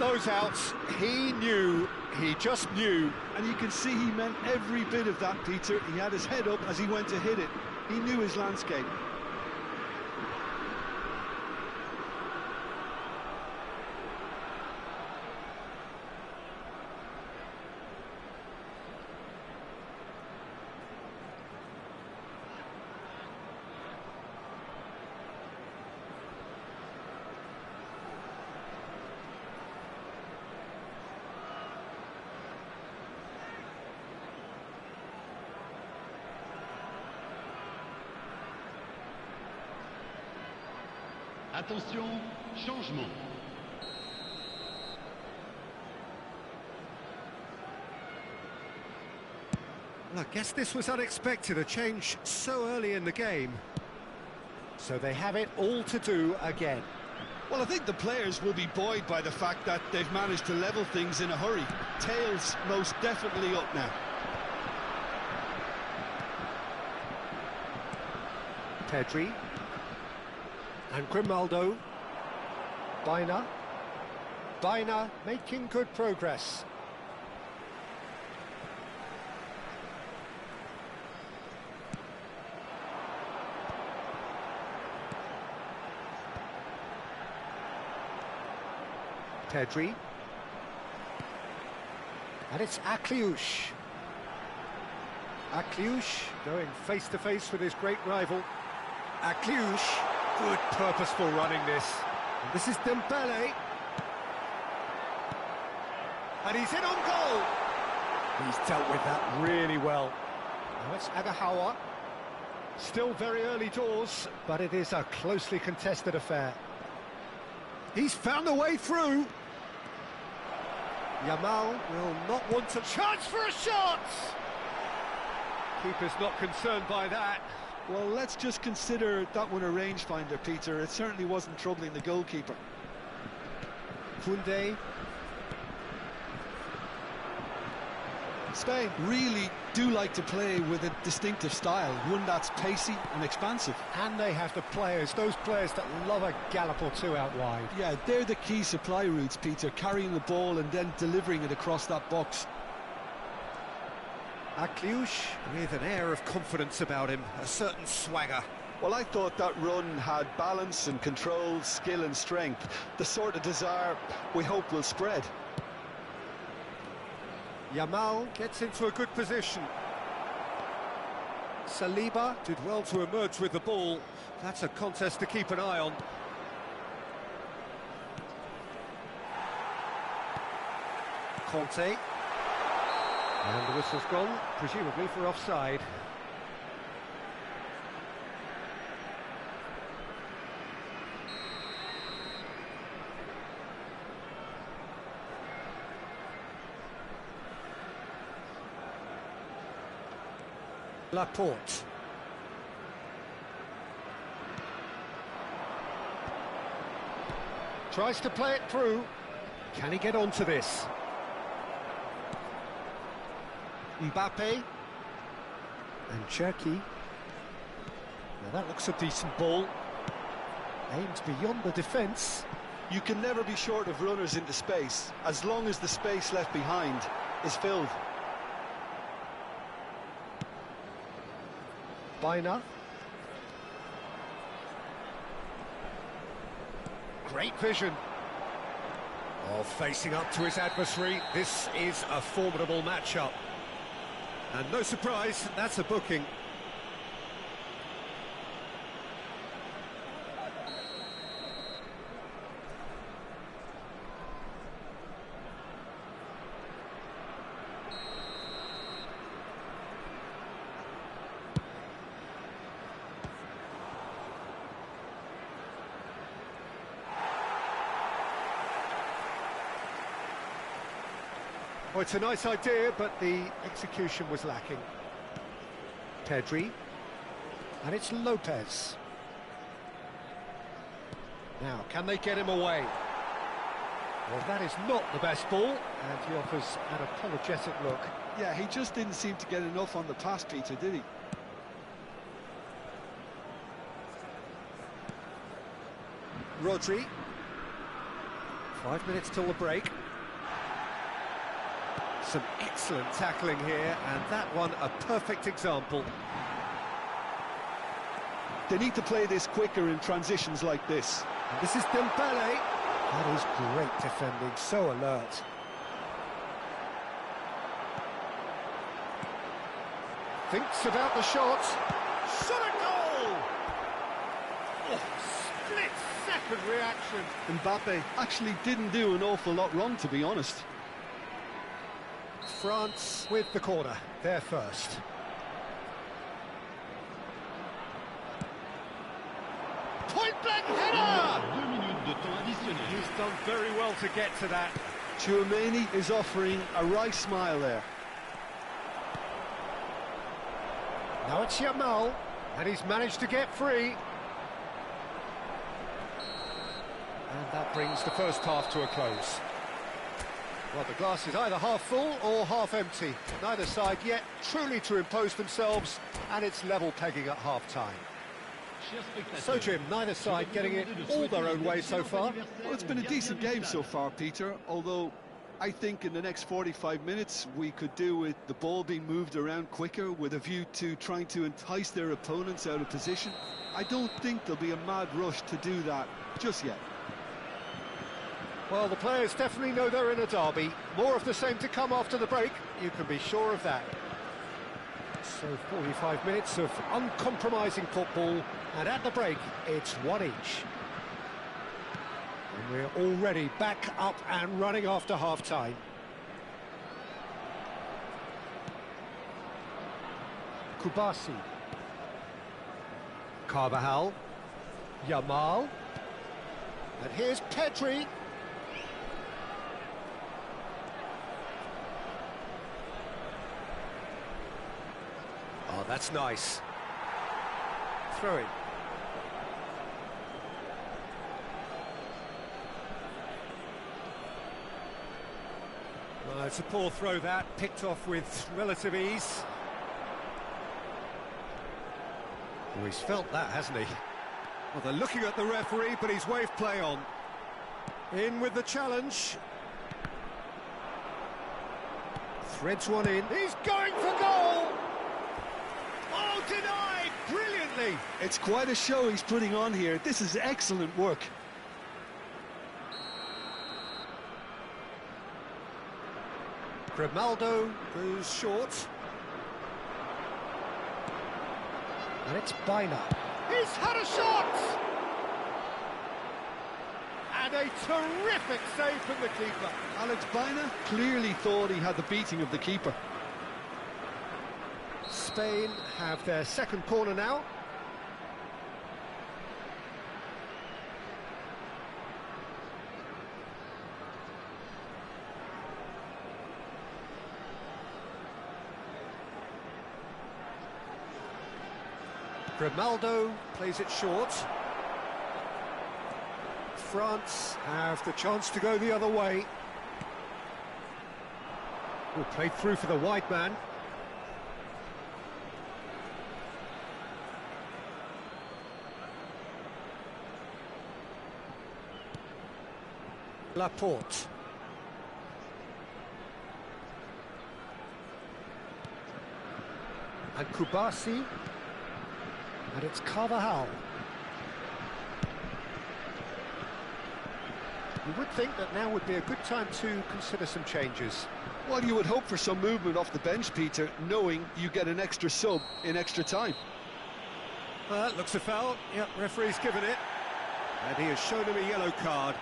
those outs. He just knew. And you can see he meant every bit of that, Peter. He had his head up as he went to hit it. He knew his landscape. Attention, changement. Well, I guess this was unexpected, a change so early in the game. So they have it all to do again. Well, I think the players will be buoyed by the fact that they've managed to level things in a hurry. Tails most definitely up now. Pedri. And Grimaldo. Baina making good progress. Pedri. And it's Akliouche. Akliouche going face-to-face with his great rival. Akliouche. Good purposeful running this. And this is Dembele. And he's in on goal. He's dealt with that really well. Now it's Agahawa. Still very early doors, but it is a closely contested affair. He's found a way through. Yamal will not want to... Chance for a shot! Keeper's not concerned by that. Well, let's just consider that one a rangefinder, Peter. It certainly wasn't troubling the goalkeeper. Koundé. Spain really do like to play with a distinctive style, one that's pacey and expansive. And they have the players, those players that love a gallop or two out wide. Yeah, they're the key supply routes, Peter, carrying the ball and then delivering it across that box. Akliouche with an air of confidence about him, a certain swagger. Well, I thought that run had balance and control, skill and strength, the sort of desire we hope will spread. Yamal gets into a good position. Saliba did well to emerge with the ball. That's a contest to keep an eye on. Conte. And the whistle's gone, presumably for offside. Laporte. Tries to play it through. Can he get onto this? Mbappe. And Cherki. Now that looks a decent ball. Aimed beyond the defence. You can never be short of runners into space, as long as the space left behind is filled. Baina. Great vision. Oh, facing up to his adversary, this is a formidable matchup. And no surprise, that's a booking. Well, it's a nice idea, but the execution was lacking. Pedri. And it's Lopez. Now, can they get him away? Well, that is not the best ball, and he offers an apologetic look. Yeah, he just didn't seem to get enough on the pass, Peter, did he? Rodri. 5 minutes till the break. Some excellent tackling here, and that one a perfect example. They need to play this quicker in transitions like this. And this is Dembele. That is great defending, so alert. Thinks about the shot. Shot a goal! Oh, split-second reaction. Mbappe actually didn't do an awful lot wrong, to be honest. France with the corner, they're first. Point-blank header! 2 minutes de temps additionnel. He's done very well to get to that. Tchouaméni is offering a right smile there. Now it's Yamal, and he's managed to get free. And that brings the first half to a close. Well, the glass is either half full or half empty. Neither side yet truly to impose themselves, and it's level pegging at half-time. So, Jim, neither side getting it all their own way so far. Well, it's been a decent game so far, Peter, although I think in the next 45 minutes we could do with the ball being moved around quicker with a view to trying to entice their opponents out of position. I don't think there'll be a mad rush to do that just yet. Well, the players definitely know they're in a derby. More of the same to come after the break, you can be sure of that. So 45 minutes of uncompromising football, and at the break, it's one each. And we're already back up and running after half-time. Kubasi. Carvajal. Yamal. And here's Pedri. Oh, that's nice. Throw in. Well, it's a poor throw that, picked off with relative ease. Oh, he's felt that, hasn't he? Well, they're looking at the referee, but he's waved play on. In with the challenge. Threads one in. He's going for goal! Oh, denied! Brilliantly! It's quite a show he's putting on here. This is excellent work. Grimaldo goes short. And it's Baina. He's had a shot! And a terrific save from the keeper. Alex Baina clearly thought he had the beating of the keeper. Spain have their second corner now. Grimaldo plays it short. France have the chance to go the other way. Oh, played through for the wide man. Laporte. And Kubasi. And it's Carvajal. You would think that now would be a good time to consider some changes. Well, you would hope for some movement off the bench, Peter, knowing you get an extra sub in extra time. That looks a foul. Yep, referee's given it. And he has shown him a yellow card.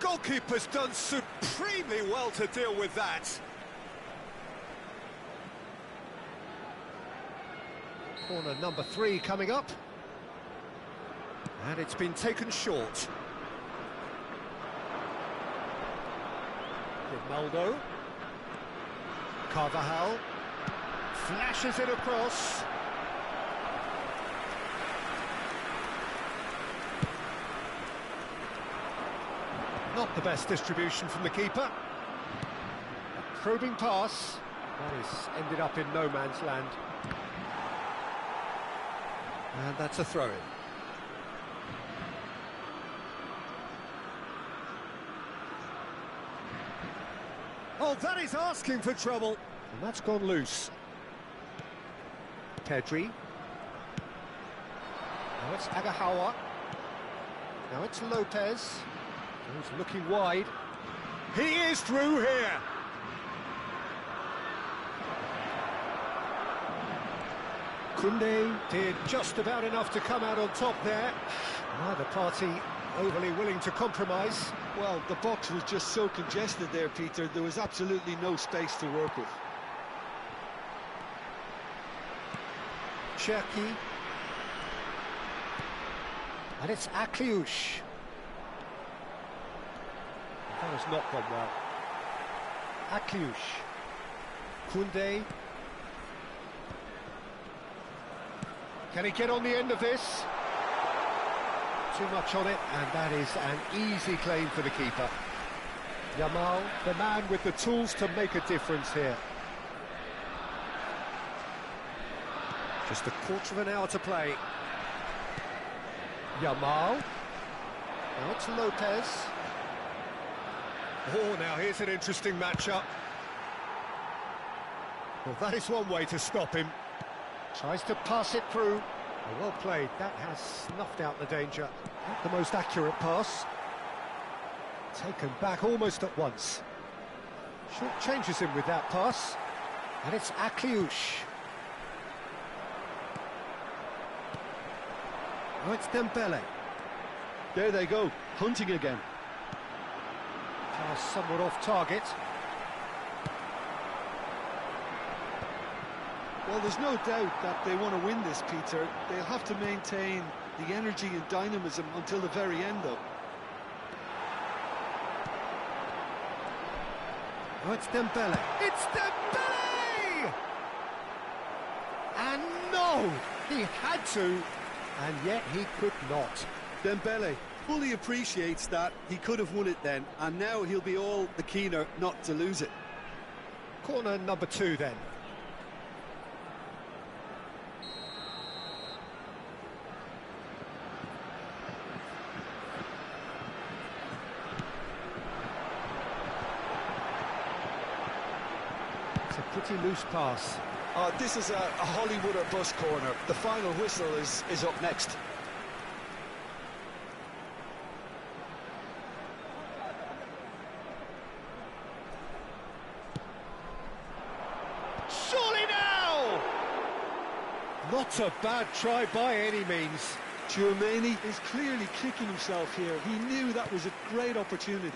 Goalkeeper's done supremely well to deal with that. Corner number 3 coming up. And it's been taken short. Grimaldo. Carvajal. Flashes it across. Not the best distribution from the keeper. probing pass. That is ended up in no man's land. And that's a throw-in. Oh, that is asking for trouble. And that's gone loose. Pedri. Now it's Agahawa. Now it's Lopez. He's looking wide. He is through here. Koundé did just about enough to come out on top there. Neither party overly willing to compromise. Well, the box was just so congested there, Peter. There was absolutely no space to work with. Cherki. And it's Akliouche. That has not gone well. Akliouche. Koundé. Can he get on the end of this? Too much on it, and that is an easy claim for the keeper. Yamal, the man with the tools to make a difference here. Just a quarter of an hour to play. Yamal. Now it's Lopez. Oh, now here's an interesting matchup. Well, that is one way to stop him. Tries to pass it through. Oh, well played. That has snuffed out the danger. Not the most accurate pass. Taken back almost at once. Short changes him with that pass. And it's Akliouche. Oh, it's Dembele. There they go, hunting again. Pass somewhat off target. Well, there's no doubt that they want to win this, Peter. They'll have to maintain the energy and dynamism until the very end, though. Oh, it's Dembele. It's Dembele! And no! He had to, and yet he could not. Dembele fully appreciates that he could have won it then, and now he'll be all the keener not to lose it. Corner number 2 then. It's a pretty loose pass. This is a Hollywood or bust corner. The final whistle is up next. Surely now! Not a bad try by any means. Tchouaméni is clearly kicking himself here. He knew that was a great opportunity.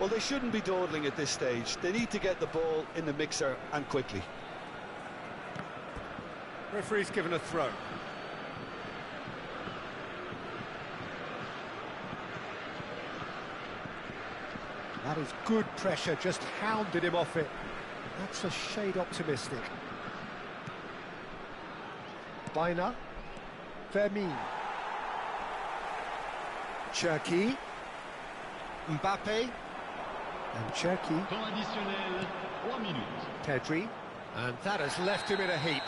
Well, they shouldn't be dawdling at this stage. They need to get the ball in the mixer, and quickly. Referee's given a throw. That is good pressure, just hounded him off it. That's a shade optimistic. Baina. Vermin. Cherki. Mbappe. And Cherki. Temps additionnel, 3 minutes. Pedri. And that has left him in a heap.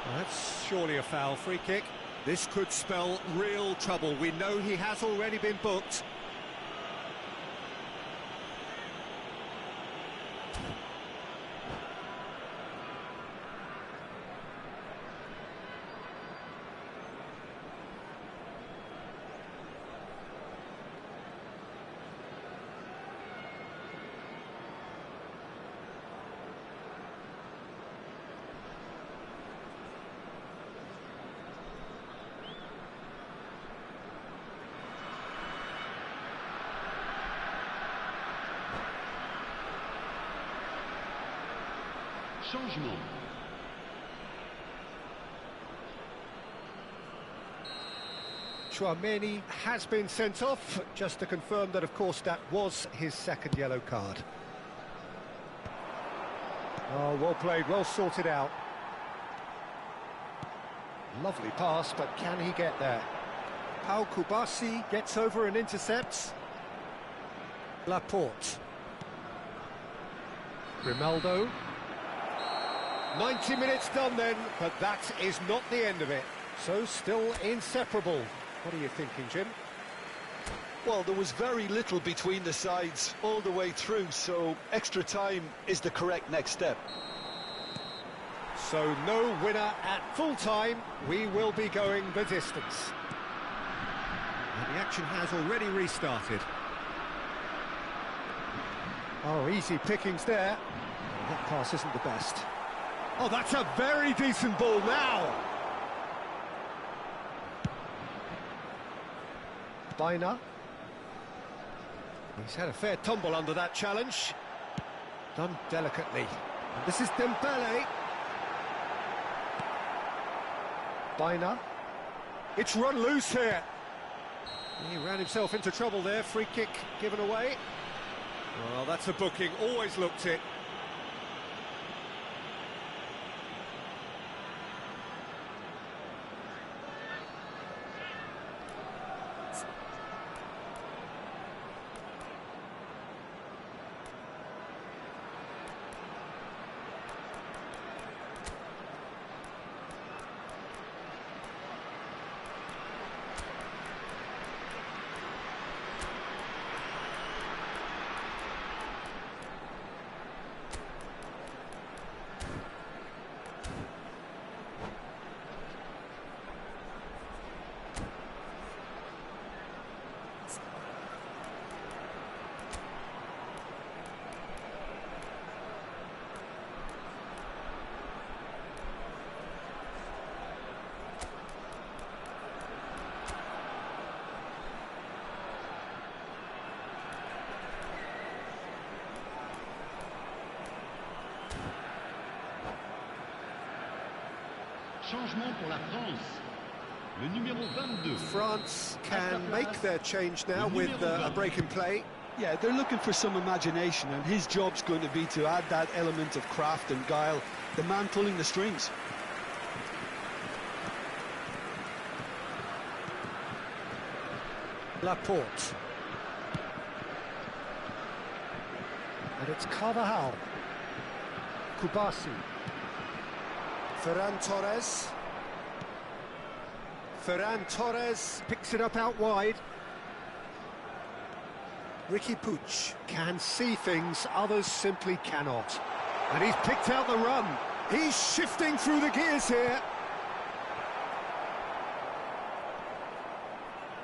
Well, that's surely a foul. Free kick. This could spell real trouble. We know he has already been booked. Changement. Tchouaméni has been sent off, just to confirm that, of course, that was his second yellow card. Oh, well played, well sorted out. Lovely pass, but can he get there? Pau Kubasi gets over and intercepts. Laporte. Grimaldo. 90 minutes done then, but that is not the end of it. So still inseparable. What are you thinking, Jim? Well, there was very little between the sides all the way through, so extra time is the correct next step. So no winner at full time. We will be going the distance. And the action has already restarted. Oh, easy pickings there. Oh, that pass isn't the best. Oh, that's a very decent ball now. Bina. He's had a fair tumble under that challenge. Done delicately. And this is Dembele. Bina. It's run loose here. He ran himself into trouble there. Free kick given away. Well, that's a booking. Always looked it. Changement pour la France. Le numéro 22. France can make their change now with a break in play. Yeah, they're looking for some imagination, and his job's going to be to add that element of craft and guile, the man pulling the strings. Laporte. And it's Carvajal. Kubasi. Ferran Torres. Ferran Torres picks it up out wide. Ricky Puig can see things others simply cannot. And he's picked out the run. He's shifting through the gears here.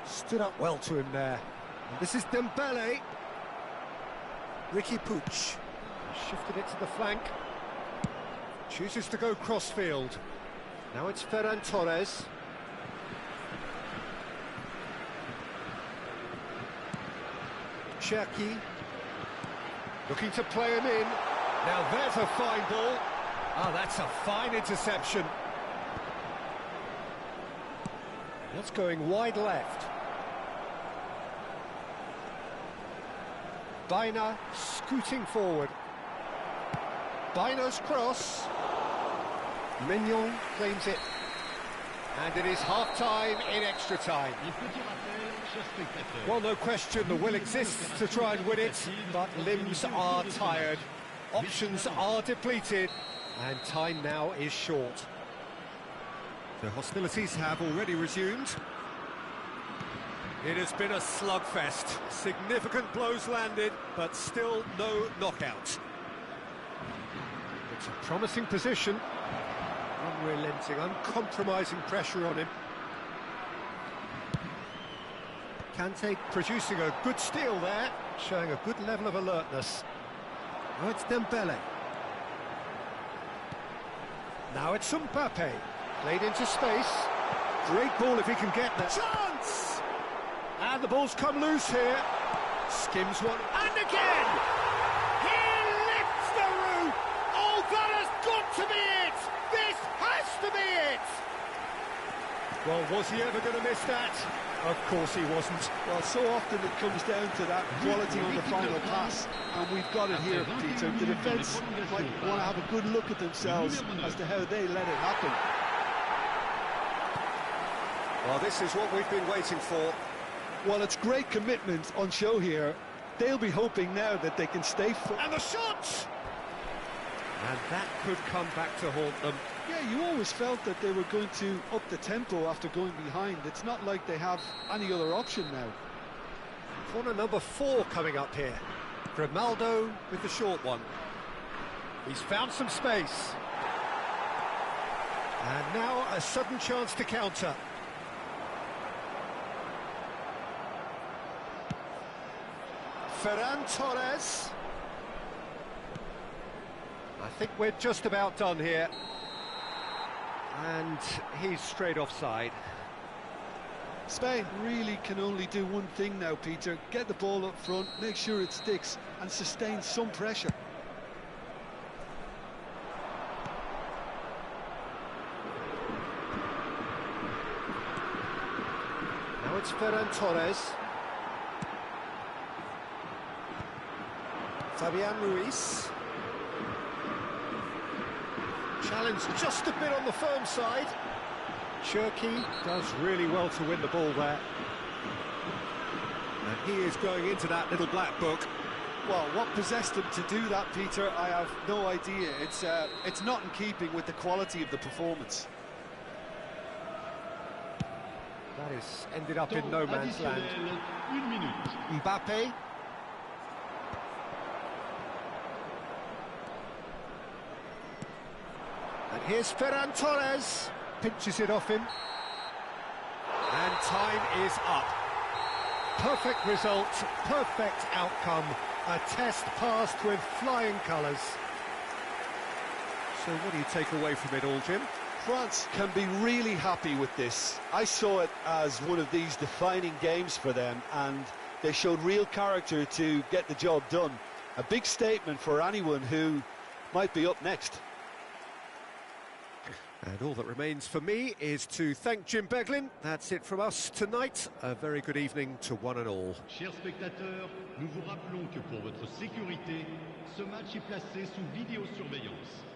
Stood up well to him there. And this is Dembele. Ricky Puig. Shifted it to the flank. Chooses to go crossfield. Now it's Ferran Torres. Cherki. Looking to play him in. Now there's a fine ball. Ah, that's a fine interception. That's going wide left. Bina scooting forward. Bina's cross. Mignon claims it. And it is half-time in extra time. Well, no question, the will exists to try and win it, but limbs are tired, options are depleted, and time now is short. The hostilities have already resumed. It has been a slugfest. Significant blows landed, but still no knockout. It's a promising position. Unrelenting, uncompromising pressure on him. Kante producing a good steal there, showing a good level of alertness. Now it's Dembele. Now it's Mbappe. Played into space. Great ball if he can get there. Chance! And the ball's come loose here. Skims one, and again! He lifts the roof! Oh, that has got to be it! This has to be it! Well, was he ever going to miss that? Of course he wasn't. Well, so often it comes down to that quality on the final pass, and we've got it here, Peter. The defence might want to have a good look at themselves as to how they let it happen. Well, this is what we've been waiting for. Well, it's great commitment on show here. They'll be hoping now that they can stay fit. And the shot! And that could come back to haunt them. Yeah, you always felt that they were going to up the tempo after going behind. It's not like they have any other option now. Corner number 4 coming up here. Grimaldo with the short one. He's found some space. And now a sudden chance to counter. Ferran Torres. I think we're just about done here. And he's straight offside. Spain really can only do one thing now, Peter. Get the ball up front, make sure it sticks, and sustain some pressure. Now it's Ferran Torres. Fabian Ruiz. Challenge just a bit on the firm side. Cherki does really well to win the ball there. And he is going into that little black book. Well, what possessed him to do that, Peter, I have no idea. It's not in keeping with the quality of the performance. That is ended up in no man's land. Mbappe. And here's Ferran Torres. Pinches it off him. And time is up. Perfect result, perfect outcome. A test passed with flying colours. So what do you take away from it all, Jim? France can be really happy with this. I saw it as one of these defining games for them, and they showed real character to get the job done. A big statement for anyone who might be up next. And all that remains for me is to thank Jim Beglin. That's it from us tonight. A very good evening to one and all. Chers spectateurs, nous vous rappelons que pour votre sécurité, ce match est placé sous vidéosurveillance.